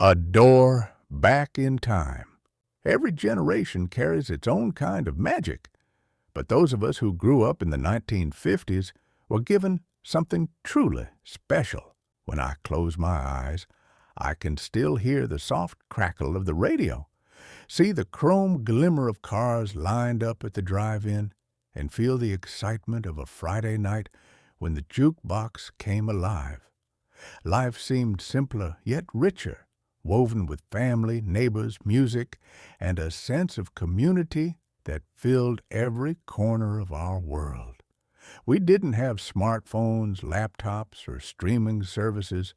A door back in time. Every generation carries its own kind of magic, but those of us who grew up in the 1950s were given something truly special. When I close my eyes, I can still hear the soft crackle of the radio, see the chrome glimmer of cars lined up at the drive-in, and feel the excitement of a Friday night when the jukebox came alive. Life seemed simpler yet richer, woven with family, neighbors, music, and a sense of community that filled every corner of our world. We didn't have smartphones, laptops, or streaming services,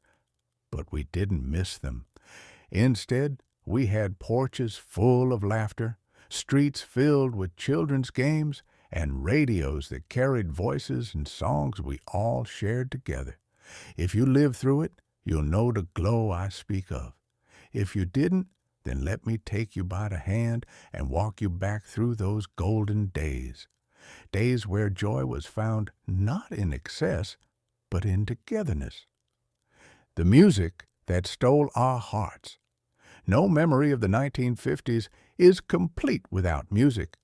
but we didn't miss them. Instead, we had porches full of laughter, streets filled with children's games, and radios that carried voices and songs we all shared together. If you lived through it, you'll know the glow I speak of. If you didn't, then let me take you by the hand and walk you back through those golden days. Days where joy was found not in excess, but in togetherness. The music that stole our hearts. No memory of the 1950s is complete without music.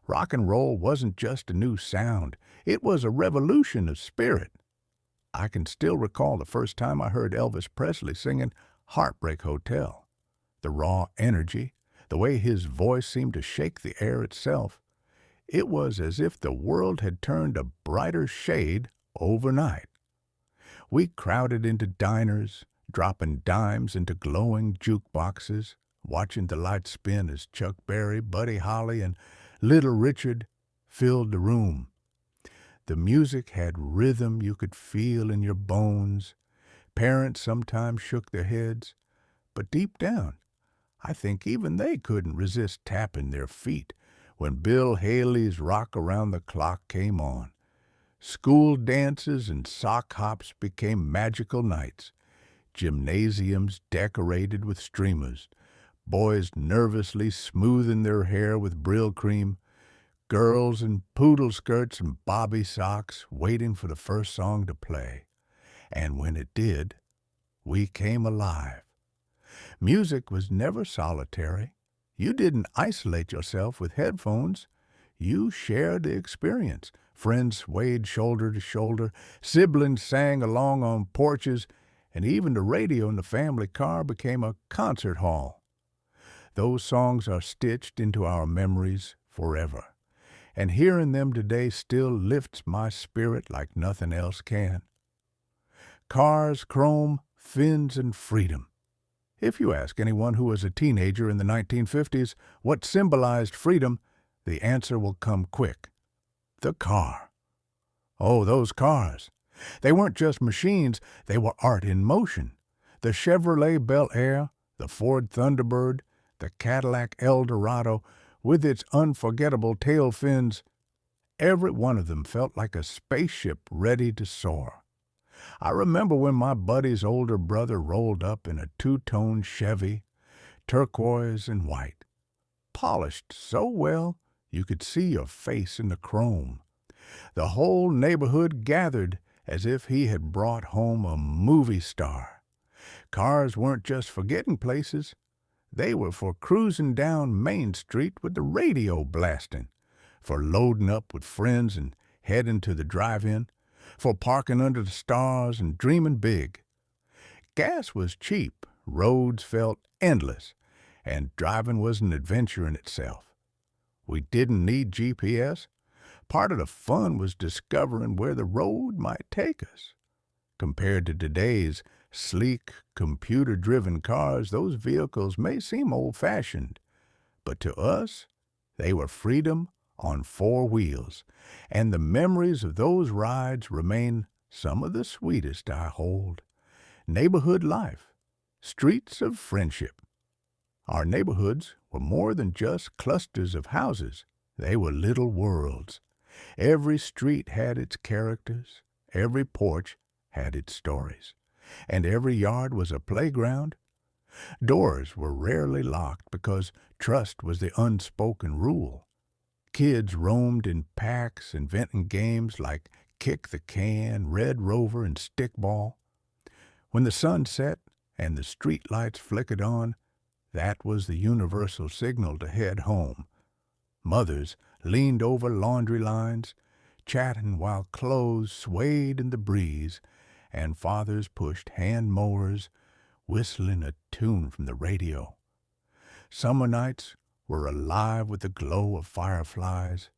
Rock and roll wasn't just a new sound. It was a revolution of spirit. I can still recall the first time I heard Elvis Presley singing Heartbreak Hotel. The raw energy, the way his voice seemed to shake the air itself. It was as if the world had turned a brighter shade overnight. We crowded into diners, dropping dimes into glowing jukeboxes, watching the lights spin as Chuck Berry, Buddy Holly, and Little Richard filled the room. The music had rhythm you could feel in your bones. Parents sometimes shook their heads, but deep down, I think even they couldn't resist tapping their feet when Bill Haley's Rock Around the Clock came on. School dances and sock hops became magical nights. Gymnasiums decorated with streamers, boys nervously smoothing their hair with Brill cream, girls in poodle skirts and bobby socks waiting for the first song to play. And when it did, we came alive. Music was never solitary. You didn't isolate yourself with headphones. You shared the experience. Friends swayed shoulder to shoulder, siblings sang along on porches, and even the radio in the family car became a concert hall. Those songs are stitched into our memories forever, and hearing them today still lifts my spirit like nothing else can. Cars, chrome, fins, and freedom. If you ask anyone who was a teenager in the 1950s what symbolized freedom, the answer will come quick. The car. Oh, those cars. They weren't just machines, they were art in motion. The Chevrolet Bel Air, the Ford Thunderbird, the Cadillac Eldorado, with its unforgettable tail fins, every one of them felt like a spaceship ready to soar. I remember when my buddy's older brother rolled up in a two-tone Chevy, turquoise and white, polished so well you could see your face in the chrome. The whole neighborhood gathered as if he had brought home a movie star. Cars weren't just for getting places. They were for cruising down Main Street with the radio blasting, for loading up with friends and heading to the drive-in, for parking under the stars and dreaming big. Gas was cheap, roads felt endless, and driving was an adventure in itself. We didn't need GPS. Part of the fun was discovering where the road might take us. Compared to today's sleek, computer-driven cars, those vehicles may seem old-fashioned, but to us, they were freedom on four wheels, and the memories of those rides remain some of the sweetest I hold. Neighborhood life, streets of friendship. Our neighborhoods were more than just clusters of houses. They were little worlds. Every street had its characters, every porch had its stories, and every yard was a playground. Doors were rarely locked because trust was the unspoken rule. Kids roamed in packs, inventing games like kick the can, Red Rover, and stickball. When the sun set and the street lights flickered on, that was the universal signal to head home. Mothers leaned over laundry lines, chatting while clothes swayed in the breeze, and fathers pushed hand mowers, whistling a tune from the radio. Summer nights were alive with the glow of fireflies.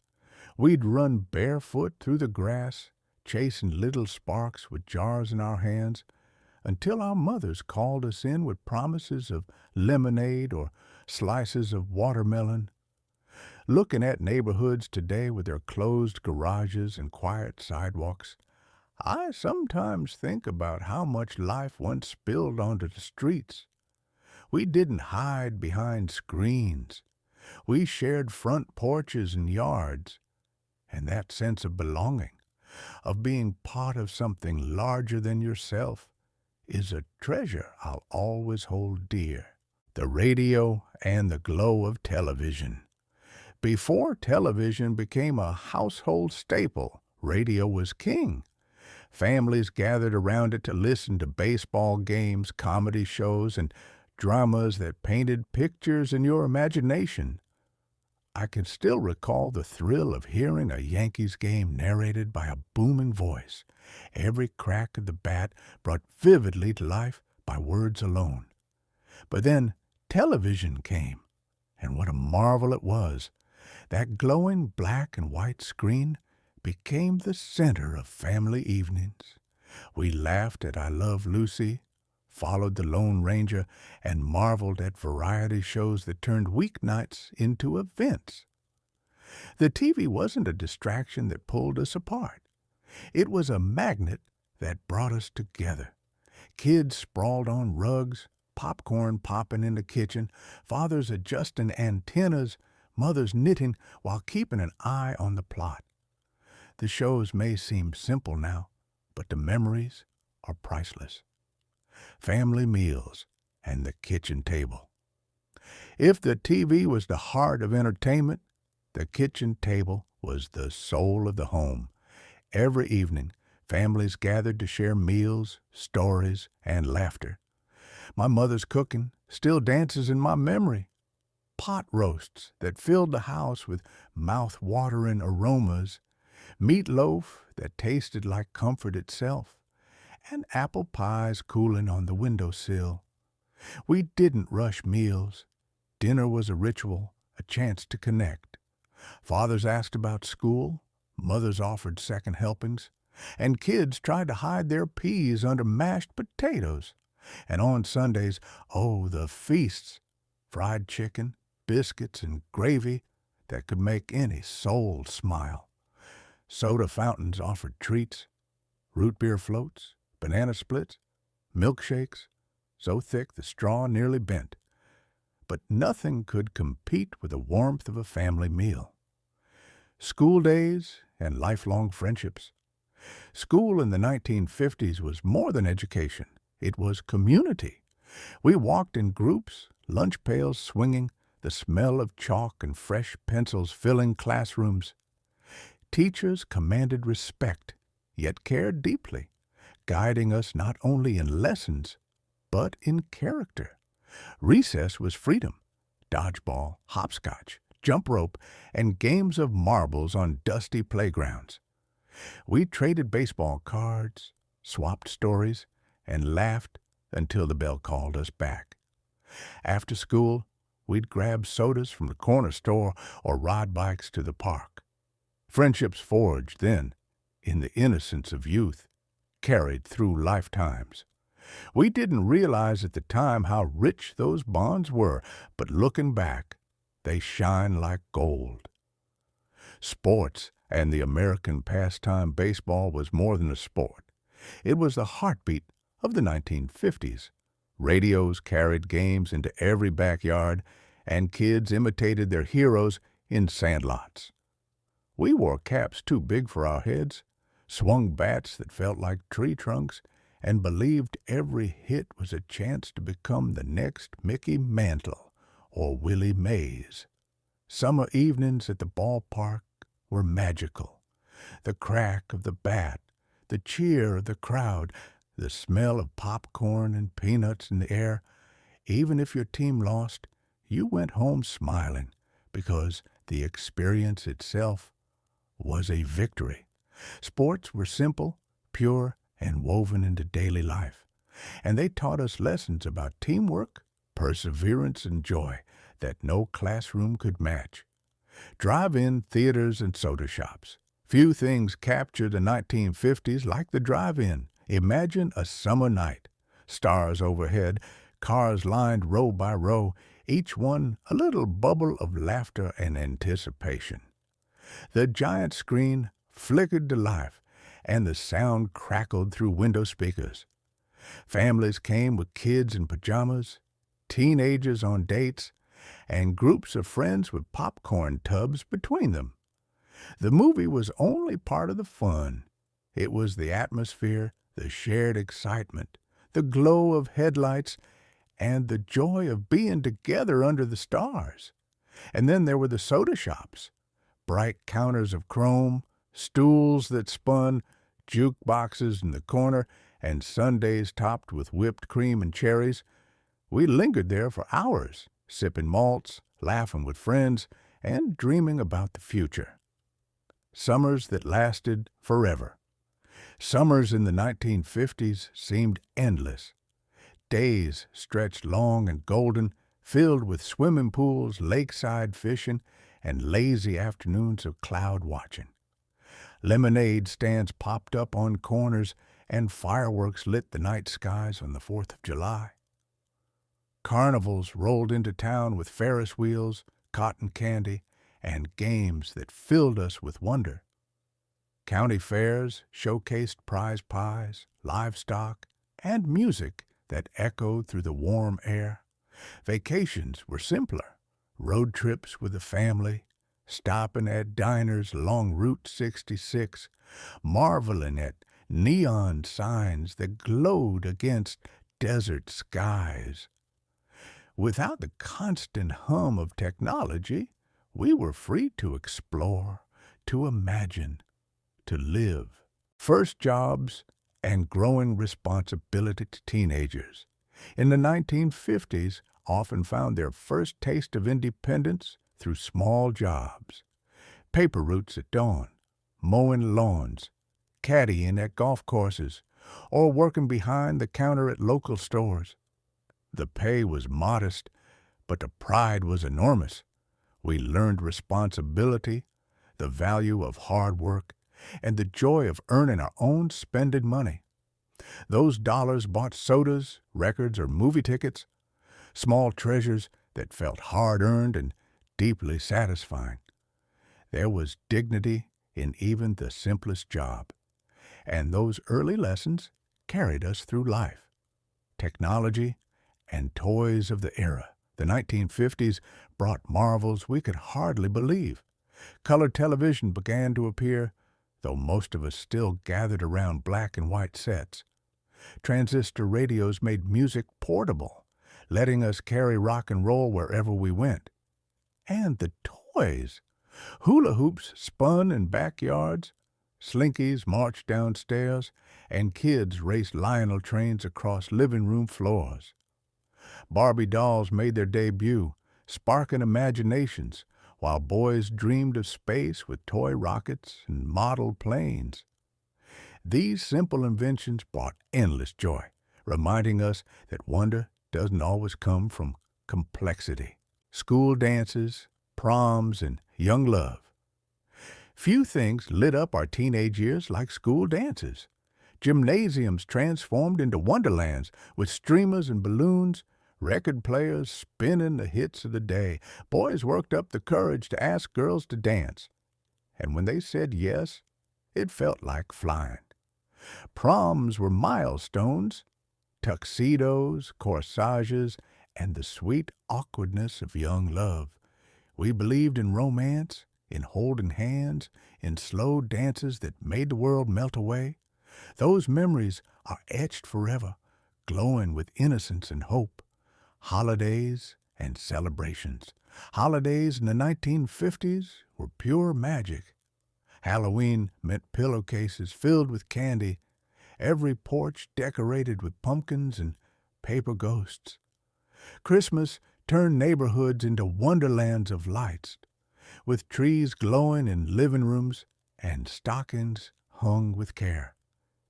We'd run barefoot through the grass, chasing little sparks with jars in our hands, until our mothers called us in with promises of lemonade or slices of watermelon. Looking at neighborhoods today with their closed garages and quiet sidewalks, I sometimes think about how much life once spilled onto the streets. We didn't hide behind screens. We shared front porches and yards, and that sense of belonging, of being part of something larger than yourself, is a treasure I'll always hold dear. The radio and the glow of television. Before television became a household staple, radio was king. Families gathered around it to listen to baseball games, comedy shows, and dramas that painted pictures in your imagination. I can still recall the thrill of hearing a Yankees game narrated by a booming voice, every crack of the bat brought vividly to life by words alone. But then television came, and what a marvel it was. That glowing black and white screen became the center of family evenings. We laughed at I Love Lucy, followed the Lone Ranger, and marveled at variety shows that turned weeknights into events. The TV wasn't a distraction that pulled us apart. It was a magnet that brought us together. Kids sprawled on rugs, popcorn popping in the kitchen, fathers adjusting antennas, mothers knitting while keeping an eye on the plot. The shows may seem simple now, but the memories are priceless. Family meals and the kitchen table. If the TV was the heart of entertainment, the kitchen table was the soul of the home. Every evening, families gathered to share meals, stories, and laughter. My mother's cooking still dances in my memory. Pot roasts that filled the house with mouth-watering aromas, meatloaf that tasted like comfort itself, and apple pies cooling on the windowsill. We didn't rush meals. Dinner was a ritual, a chance to connect. Fathers asked about school, mothers offered second helpings, and kids tried to hide their peas under mashed potatoes. And on Sundays, oh, the feasts! Fried chicken, biscuits, and gravy that could make any soul smile. Soda fountains offered treats, root beer floats, banana splits, milkshakes, so thick the straw nearly bent. But nothing could compete with the warmth of a family meal. School days and lifelong friendships. School in the 1950s was more than education. It was community. We walked in groups, lunch pails swinging, the smell of chalk and fresh pencils filling classrooms. Teachers commanded respect, yet cared deeply, guiding us not only in lessons, but in character. Recess was freedom, dodgeball, hopscotch, jump rope, and games of marbles on dusty playgrounds. We traded baseball cards, swapped stories, and laughed until the bell called us back. After school, we'd grab sodas from the corner store or ride bikes to the park. Friendships forged then, in the innocence of youth, carried through lifetimes. We didn't realize at the time how rich those bonds were, but looking back, they shine like gold. Sports and the American pastime baseball was more than a sport. It was the heartbeat of the 1950s. Radios carried games into every backyard, and kids imitated their heroes in sandlots. We wore caps too big for our heads, swung bats that felt like tree trunks, and believed every hit was a chance to become the next Mickey Mantle or Willie Mays. Summer evenings at the ballpark were magical. The crack of the bat, the cheer of the crowd, The smell of popcorn and peanuts in the air. Even if your team lost, you went home smiling because the experience itself was a victory. Sports were simple, pure, and woven into daily life. And they taught us lessons about teamwork, perseverance, and joy that no classroom could match. Drive-in theaters and soda shops. Few things capture the 1950s like the drive-in. Imagine a summer night. Stars overhead, cars lined row by row, each one a little bubble of laughter and anticipation. The giant screen flickered to life, and the sound crackled through window speakers. Families came with kids in pajamas, teenagers on dates, and groups of friends with popcorn tubs between them. The movie was only part of the fun. It was the atmosphere, the shared excitement, the glow of headlights, and the joy of being together under the stars. And then there were the soda shops, bright counters of chrome, stools that spun, jukeboxes in the corner, and sundaes topped with whipped cream and cherries. We lingered there for hours, sipping malts, laughing with friends, and dreaming about the future. Summers that lasted forever. Summers in the 1950s seemed endless. Days stretched long and golden, filled with swimming pools, lakeside fishing, and lazy afternoons of cloud watching. Lemonade stands popped up on corners, and fireworks lit the night skies on the 4th of July. Carnivals rolled into town with Ferris wheels, cotton candy, and games that filled us with wonder. County fairs showcased prize pies, livestock, and music that echoed through the warm air. Vacations were simpler. Road trips with the family, stopping at diners along Route 66, marveling at neon signs that glowed against desert skies. Without the constant hum of technology, we were free to explore, to imagine, to live. First jobs and growing responsibility to teenagers in the 1950s often found their first taste of independence through small jobs. Paper routes at dawn, mowing lawns, caddying at golf courses, or working behind the counter at local stores. The pay was modest, but the pride was enormous. We learned responsibility, the value of hard work, and the joy of earning our own spending money. Those dollars bought sodas, records, or movie tickets, small treasures that felt hard-earned and deeply satisfying. There was dignity in even the simplest job, and those early lessons carried us through life. Technology and toys of the era. The 1950s brought marvels we could hardly believe. Color television began to appear, though most of us still gathered around black and white sets. Transistor radios made music portable, letting us carry rock and roll wherever we went. And the toys! Hula hoops spun in backyards, slinkies marched downstairs, and kids raced Lionel trains across living room floors. Barbie dolls made their debut, sparking imaginations, while boys dreamed of space with toy rockets and model planes. These simple inventions brought endless joy, reminding us that wonder doesn't always come from complexity. School dances, proms, and young love. Few things lit up our teenage years like school dances. Gymnasiums transformed into wonderlands with streamers and balloons, record players spinning the hits of the day. Boys worked up the courage to ask girls to dance. And when they said yes, it felt like flying. Proms were milestones, tuxedos, corsages, and the sweet awkwardness of young love. We believed in romance, in holding hands, in slow dances that made the world melt away. Those memories are etched forever, glowing with innocence and hope. Holidays and celebrations. Holidays in the 1950s were pure magic. Halloween meant pillowcases filled with candy, every porch decorated with pumpkins and paper ghosts. Christmas turned neighborhoods into wonderlands of lights, with trees glowing in living rooms and stockings hung with care.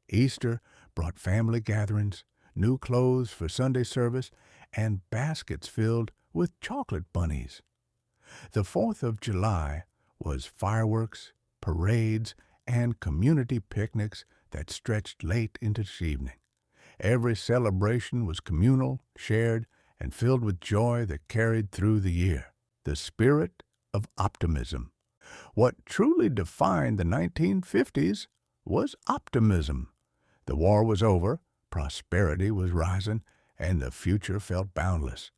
Easter brought family gatherings, new clothes for Sunday service, and baskets filled with chocolate bunnies. The 4th of July was fireworks, parades, and community picnics that stretched late into the evening. Every celebration was communal, shared, and filled with joy that carried through the year. The spirit of optimism. What truly defined the 1950s was optimism. The war was over, prosperity was rising, and the future felt boundless.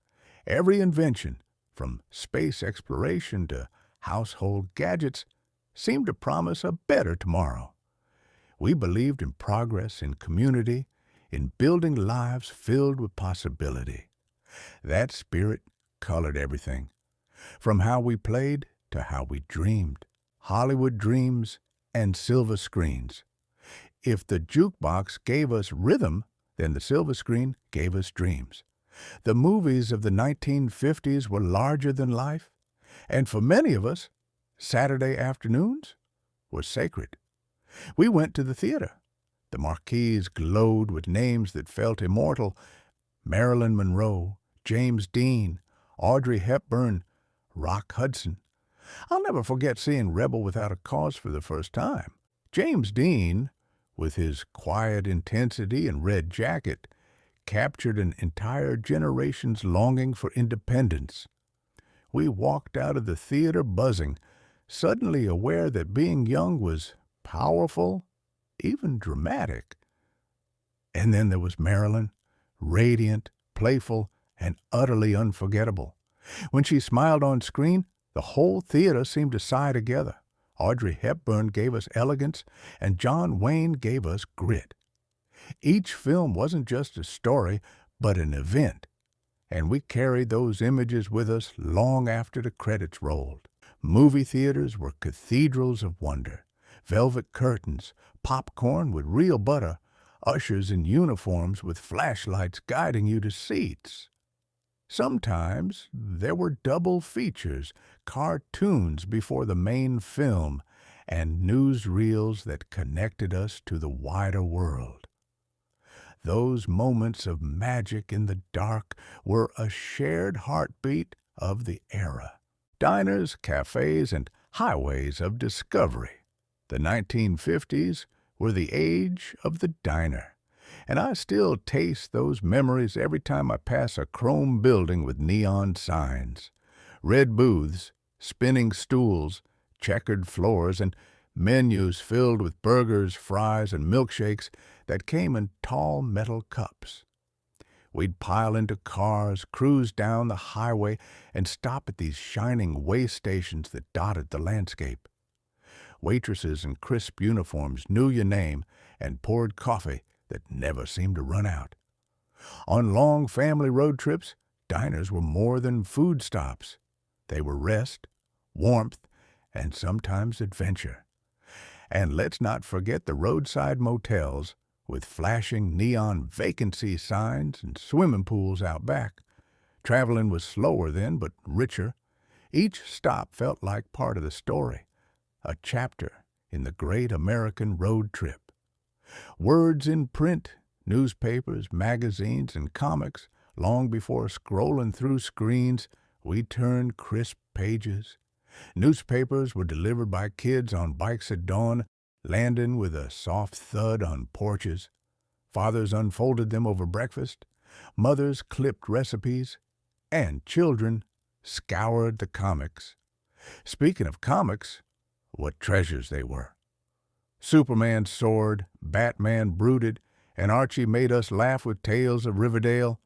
Every invention, from space exploration to household gadgets, seemed to promise a better tomorrow. We believed in progress, in community, in building lives filled with possibility. That spirit colored everything, from how we played to how we dreamed. Hollywood dreams and silver screens. If the jukebox gave us rhythm, then the silver screen gave us dreams. The movies of the 1950s were larger than life, and for many of us, Saturday afternoons were sacred. We went to the theater. The marquees glowed with names that felt immortal: Marilyn Monroe, James Dean, Audrey Hepburn, Rock Hudson. I'll never forget seeing Rebel Without a Cause for the first time. James Dean, with his quiet intensity and red jacket, captured an entire generation's longing for independence. We walked out of the theater buzzing, suddenly aware that being young was powerful, even dramatic. And then there was Marilyn, radiant, playful, and utterly unforgettable. When she smiled on screen, the whole theater seemed to sigh together. Audrey Hepburn gave us elegance, and John Wayne gave us grit. Each film wasn't just a story, but an event, and we carried those images with us long after the credits rolled. Movie theaters were cathedrals of wonder. Velvet curtains, popcorn with real butter, ushers in uniforms with flashlights guiding you to seats. Sometimes there were double features, cartoons before the main film, and newsreels that connected us to the wider world. Those moments of magic in the dark were a shared heartbeat of the era. Diners, cafes, and highways of discovery. The 1950s were the age of the diner, and I still taste those memories every time I pass a chrome building with neon signs. Red booths, spinning stools, checkered floors, and menus filled with burgers, fries, and milkshakes that came in tall metal cups. We'd pile into cars, cruise down the highway, and stop at these shining way stations that dotted the landscape. Waitresses in crisp uniforms knew your name and poured coffee that never seemed to run out. On long family road trips, diners were more than food stops. They were rest, warmth, and sometimes adventure. And let's not forget the roadside motels with flashing neon vacancy signs and swimming pools out back. Traveling was slower then, but richer. Each stop felt like part of the story, a chapter in the great American road trip. Words in print, newspapers, magazines, and comics, long before scrolling through screens, we turned crisp pages. Newspapers were delivered by kids on bikes at dawn, landing with a soft thud on porches. Fathers unfolded them over breakfast. Mothers clipped recipes. And children scoured the comics. Speaking of comics, what treasures they were. Superman soared, Batman brooded, and Archie made us laugh with tales of Riverdale.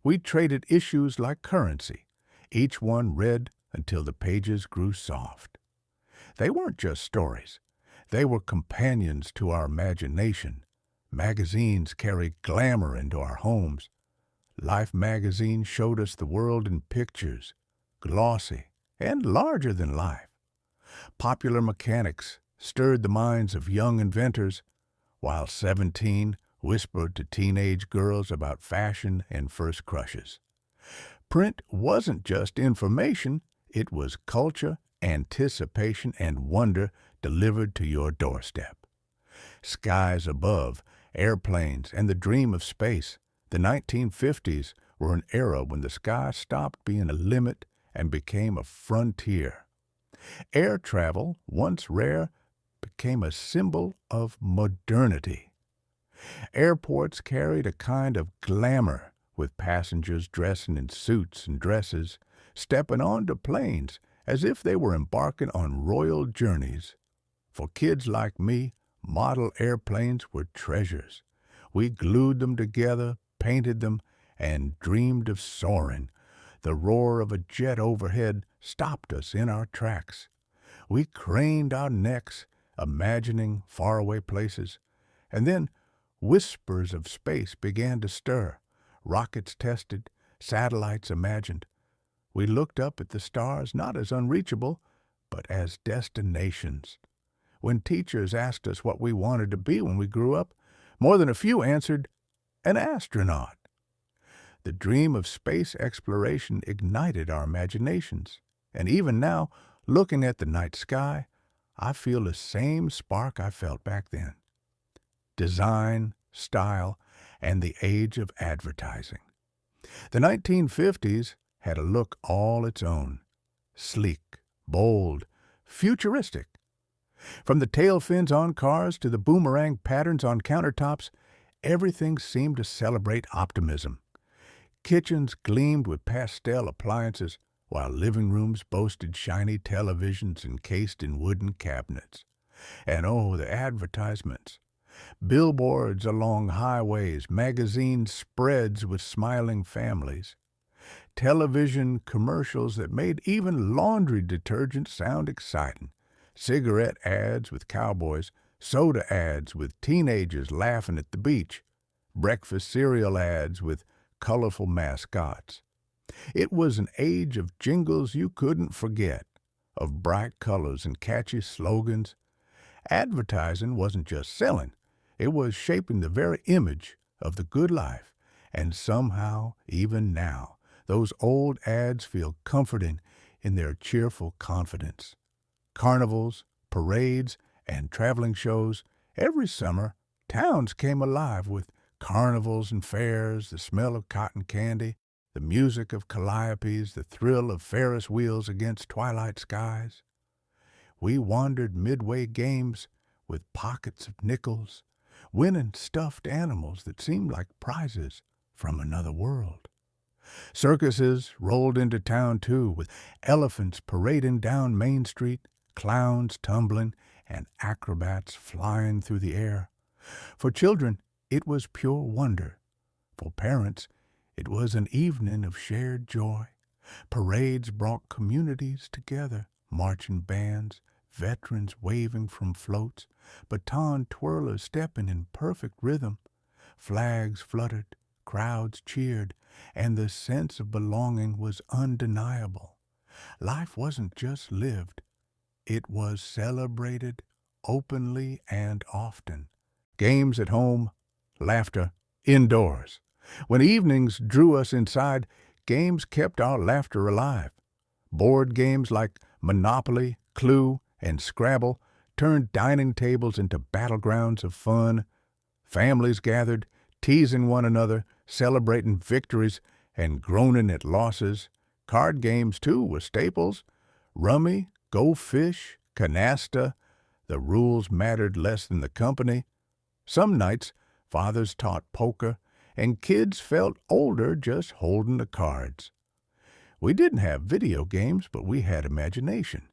We traded issues like currency, each one read until the pages grew soft. They weren't just stories. They were companions to our imagination. Magazines carried glamour into our homes. Life magazine showed us the world in pictures, glossy and larger than life. Popular mechanics stirred the minds of young inventors, while 17 whispered to teenage girls about fashion and first crushes. Print wasn't just information, it was culture, anticipation, and wonder delivered to your doorstep. Skies above, airplanes, and the dream of space, the 1950s were an era when the sky stopped being a limit and became a frontier. Air travel, once rare, became a symbol of modernity. Airports carried a kind of glamour, with passengers dressing in suits and dresses, stepping onto planes as if they were embarking on royal journeys. For kids like me, model airplanes were treasures. We glued them together, painted them, and dreamed of soaring. The roar of a jet overhead stopped us in our tracks. We craned our necks, imagining faraway places, and then whispers of space began to stir. Rockets tested, satellites imagined. We looked up at the stars not as unreachable, but as destinations. When teachers asked us what we wanted to be when we grew up, more than a few answered, an astronaut. The dream of space exploration ignited our imaginations, and even now, looking at the night sky, I feel the same spark I felt back then. Design, style, and the age of advertising. The 1950s had a look all its own, sleek, bold, futuristic. From the tail fins on cars to the boomerang patterns on countertops, everything seemed to celebrate optimism. Kitchens gleamed with pastel appliances, while living rooms boasted shiny televisions encased in wooden cabinets. And oh, the advertisements. Billboards along highways, magazine spreads with smiling families. Television commercials that made even laundry detergent sound exciting. Cigarette ads with cowboys, soda ads with teenagers laughing at the beach, breakfast cereal ads with colorful mascots. It was an age of jingles you couldn't forget, of bright colors and catchy slogans. Advertising wasn't just selling, it was shaping the very image of the good life, and somehow, even now, those old ads feel comforting in their cheerful confidence. Carnivals, parades, and traveling shows, every summer, towns came alive with carnivals and fairs, the smell of cotton candy, the music of calliopes, the thrill of Ferris wheels against twilight skies. We wandered midway games with pockets of nickels, winning stuffed animals that seemed like prizes from another world. Circuses rolled into town, too, with elephants parading down Main Street, clowns tumbling, and acrobats flying through the air. For children, it was pure wonder. For parents, it was an evening of shared joy. Parades brought communities together, marching bands, veterans waving from floats, baton twirlers stepping in perfect rhythm. Flags fluttered, crowds cheered, and the sense of belonging was undeniable. Life wasn't just lived, it was celebrated openly and often. Games at home, laughter indoors. When evenings drew us inside, games kept our laughter alive. Board games like Monopoly, Clue, and Scrabble turned dining tables into battlegrounds of fun. Families gathered, teasing one another, celebrating victories, and groaning at losses. Card games, too, were staples. Rummy, Go Fish, Canasta. The rules mattered less than the company. Some nights, fathers taught poker, and kids felt older just holding the cards. We didn't have video games, but we had imagination.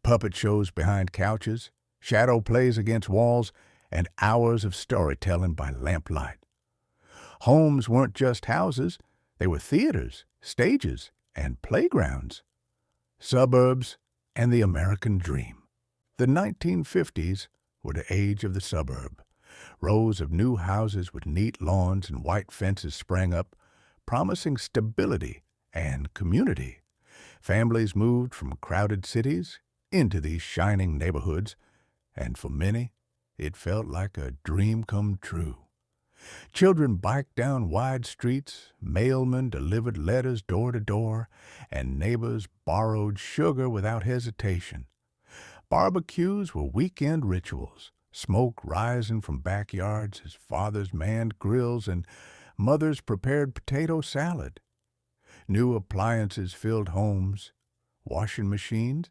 Puppet shows behind couches, shadow plays against walls, and hours of storytelling by lamplight. Homes weren't just houses, they were theaters, stages, and playgrounds. Suburbs and the American dream. The 1950s were the age of the suburb. Rows of new houses with neat lawns and white fences sprang up, promising stability and community. Families moved from crowded cities into these shining neighborhoods, and for many, It felt like a dream come true. Children biked down wide streets, mailmen delivered letters door to door, and neighbors borrowed sugar without hesitation. Barbecues were weekend rituals, smoke rising from backyards as fathers manned grills and mothers prepared potato salad. New appliances filled homes, washing machines,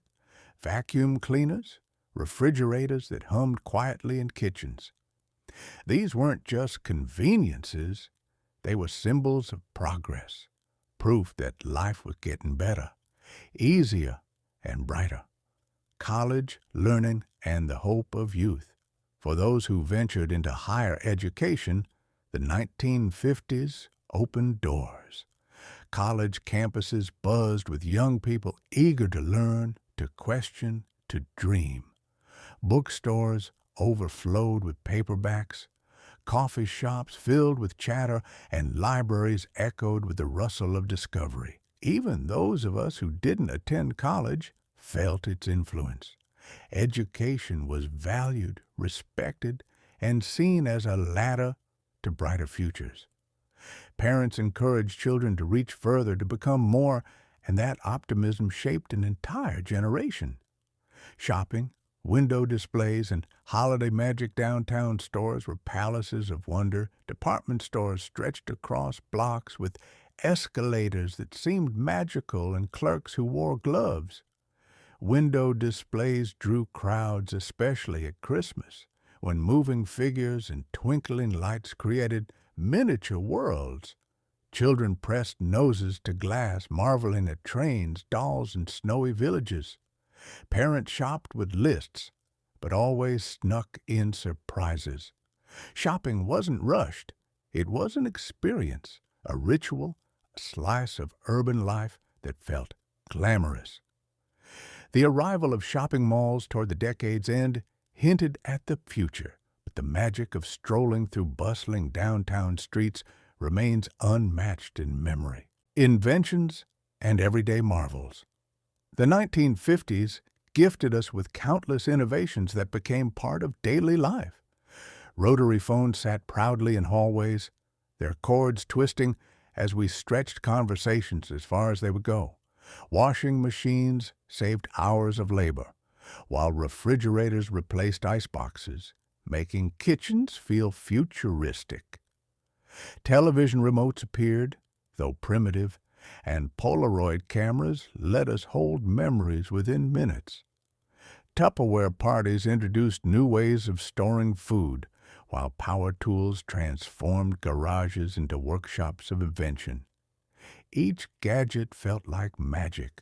vacuum cleaners, refrigerators that hummed quietly in kitchens. These weren't just conveniences, they were symbols of progress, proof that life was getting better, easier, and brighter. College, learning, and the hope of youth. For those who ventured into higher education, the 1950s opened doors. College campuses buzzed with young people eager to learn, to question, to dream. Bookstores overflowed with paperbacks, coffee shops filled with chatter, and libraries echoed with the rustle of discovery. Even those of us who didn't attend college felt its influence. Education was valued, respected, and seen as a ladder to brighter futures. Parents encouraged children to reach further, to become more, and that optimism shaped an entire generation. Shopping, window displays, and holiday magic downtown stores were palaces of wonder. Department stores stretched across blocks with escalators that seemed magical and clerks who wore gloves. Window displays drew crowds, especially at Christmas, when moving figures and twinkling lights created miniature worlds. Children pressed noses to glass, marveling at trains, dolls, and snowy villages. Parents shopped with lists, but always snuck in surprises. Shopping wasn't rushed. It was an experience, a ritual, a slice of urban life that felt glamorous. The arrival of shopping malls toward the decade's end hinted at the future, but the magic of strolling through bustling downtown streets remains unmatched in memory. Inventions and everyday marvels. The 1950s gifted us with countless innovations that became part of daily life. Rotary phones sat proudly in hallways, their cords twisting as we stretched conversations as far as they would go. Washing machines saved hours of labor, while refrigerators replaced iceboxes, making kitchens feel futuristic. Television remotes appeared, though primitive, and Polaroid cameras let us hold memories within minutes. Tupperware parties introduced new ways of storing food, while power tools transformed garages into workshops of invention. Each gadget felt like magic,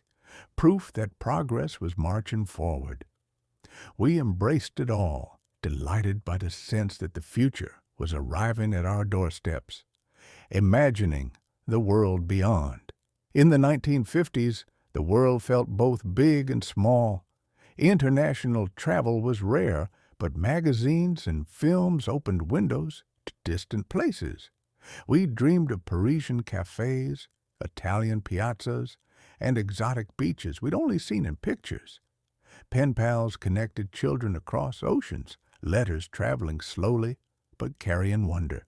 proof that progress was marching forward. We embraced it all, delighted by the sense that the future was arriving at our doorsteps, imagining the world beyond. In the 1950s, the world felt both big and small. International travel was rare, but magazines and films opened windows to distant places. We dreamed of Parisian cafes, Italian piazzas, and exotic beaches we'd only seen in pictures. Pen pals connected children across oceans, letters traveling slowly but carrying wonder.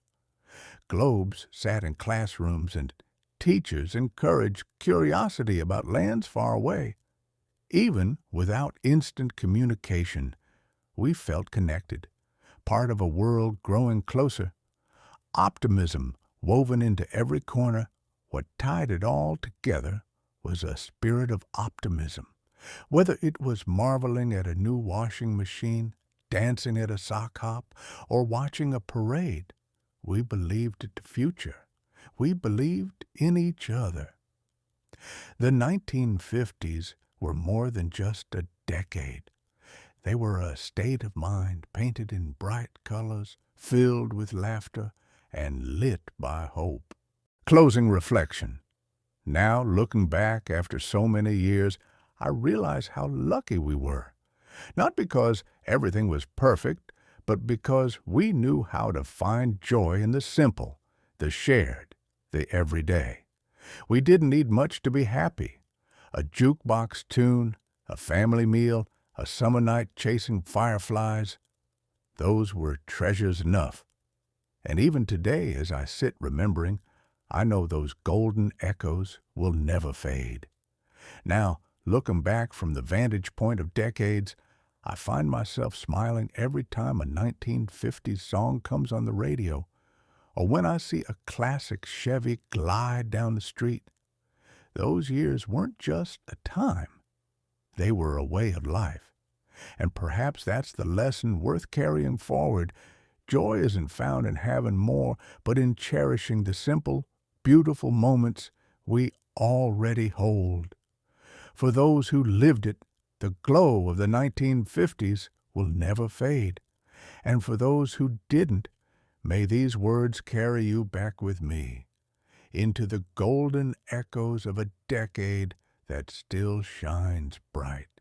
Globes sat in classrooms, and teachers encouraged curiosity about lands far away. Even without instant communication, we felt connected, part of a world growing closer. Optimism woven into every corner, what tied it all together was a spirit of optimism. Whether it was marveling at a new washing machine, dancing at a sock hop, or watching a parade, we believed in the future. We believed in each other. The 1950s were more than just a decade. They were a state of mind painted in bright colors, filled with laughter, and lit by hope. Closing reflection. Now, looking back after so many years, I realize how lucky we were. Not because everything was perfect, but because we knew how to find joy in the simple, the shared, the everyday. We didn't need much to be happy. A jukebox tune, a family meal, a summer night chasing fireflies. Those were treasures enough. And even today, as I sit remembering, I know those golden echoes will never fade. Now, looking back from the vantage point of decades, I find myself smiling every time a 1950s song comes on the radio, or when I see a classic Chevy glide down the street. Those years weren't just a time, they were a way of life. And perhaps that's the lesson worth carrying forward. Joy isn't found in having more, but in cherishing the simple, beautiful moments we already hold. For those who lived it, the glow of the 1950s will never fade. And for those who didn't, may these words carry you back with me into the golden echoes of a decade that still shines bright.